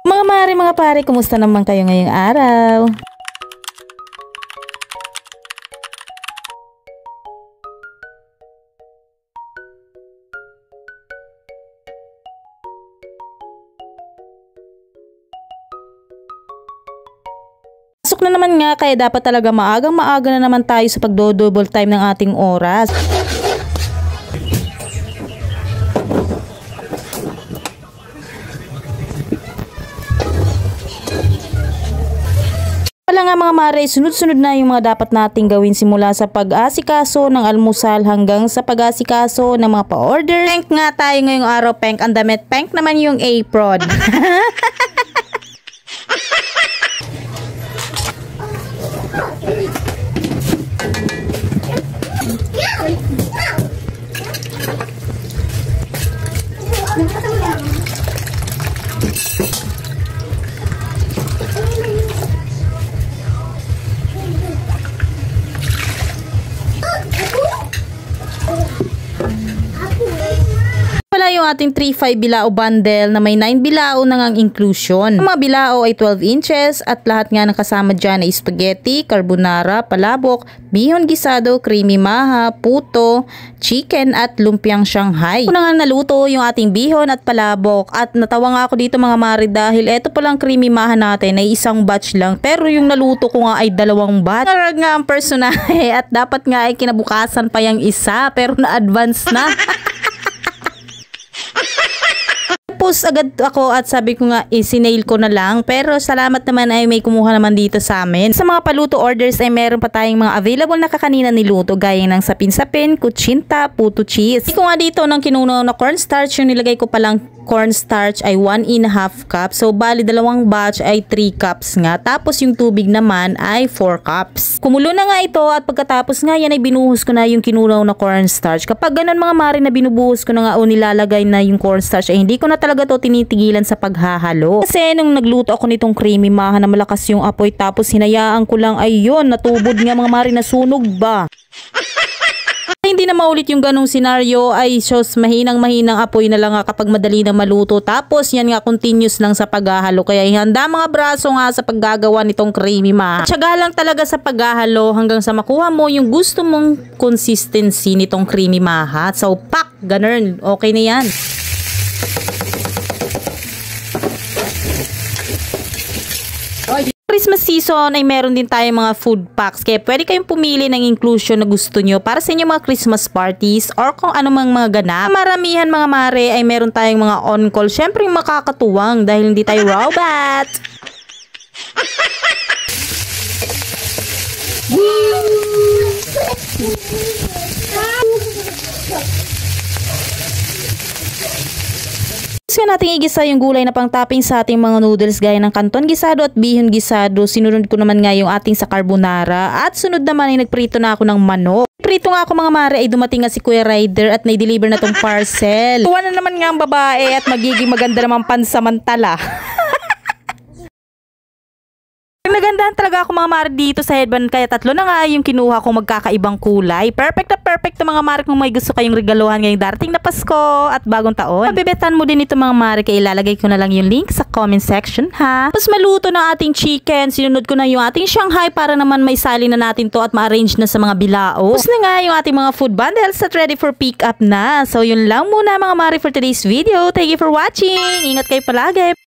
Mga mare, mga pare, kumusta naman kayo ngayong araw? Pasok na naman nga, kaya dapat talaga maagang-maaga na naman tayo sa pagdo-double time ng ating oras. Wala nga mga mare, sunod-sunod na yung mga dapat nating gawin simula sa pag-asikaso ng almusal hanggang sa pag-asikaso ng mga pa-order. Pank nga tayo ngayong araw, Pank. Ang damit, Pank naman yung apron. Yung ating 3-5 bilao bundle na may 9 bilao na ngang inclusion. Ang mga bilao ay 12 inches at lahat nga ng kasama dyan ay spaghetti, carbonara, palabok, bihon gisado, creamy maha, puto, chicken at lumpiang Shanghai. Una nga naluto yung ating bihon at palabok at natawa nga ako dito mga mare dahil eto palang creamy maha natin ay isang batch lang pero yung naluto ko nga ay 2 batch. Narag nga ang personahe at dapat nga ay kinabukasan pa yung isa pero na-advance na. Tapos agad ako at sabi ko nga isinail ko na lang pero salamat naman ay may kumuha naman dito sa amin. Sa mga paluto orders ay meron pa tayong mga available na kakanina niluto gaya ng sapin-sapin, kutsinta, puto cheese. Hindi ko nga dito ng kinunaw na cornstarch, yung nilagay ko palang cornstarch ay 1.5 cup. So bali 2 batch ay 3 cups nga. Tapos yung tubig naman ay 4 cups. Kumulo na nga ito at pagkatapos nga yan ay binuhos ko na yung kinunaw na cornstarch. Kapag ganun mga mare na binubuhos ko na nga o nilalagay na yung cornstarch ay hindi ko na talaga to tinitigilan sa paghahalo. Kasi nung nagluto ako nitong creamy maha na malakas yung apoy tapos hinayaan ko lang ay yun, natubod nga mga mare, nasunog ba? Hindi na maulit yung ganong senaryo ay shows mahinang-mahinang apoy na lang nga kapag madali na maluto. Tapos yan nga continuous lang sa paghahalo. Kaya ihanda mga braso nga sa paggagawa nitong creamy maha. At syaga lang talaga sa paghahalo hanggang sa makuha mo yung gusto mong consistency nitong creamy maha. So pak, ganun. Okay na yan. Christmas season ay meron din tayong mga food packs kaya pwede kayong pumili ng inclusion na gusto nyo para sa inyong mga Christmas parties or kung anumang mga ganap. Maramihan mga mare ay meron tayong mga on-call. Syempre makakatuwang dahil hindi tayo robot. Gusto natin igisa yung gulay na pang-topping sa ating mga noodles gaya ng canton gisado at bihon gisado. Sinunod ko naman nga yung ating sa carbonara at sunod naman ay nagprito na ako ng manok. Prito nga ako mga mare ay dumating nga si Kuya Rider at na-deliver na tong parcel. Tuwa na naman nga ang babae at magiging maganda naman pansamantala. Nagandahan talaga ako mga mare dito sa headband kaya 3 na nga yung kinuha kong magkakaibang kulay. Perfect na perfect mga mare kung may gusto kayong regaluhan ngayong darating na Pasko at bagong taon. Mabibetan mo din ito mga mare kaya ilalagay ko na lang yung link sa comment section ha. Tapos maluto na ating chicken. Sinunod ko na yung ating Shanghai para naman may sali na natin to at ma-arrange na sa mga bilao. Tapos na nga yung ating mga food bundles at ready for pick up na. So yun lang muna mga mare for today's video. Thank you for watching. Ingat kayo palagi.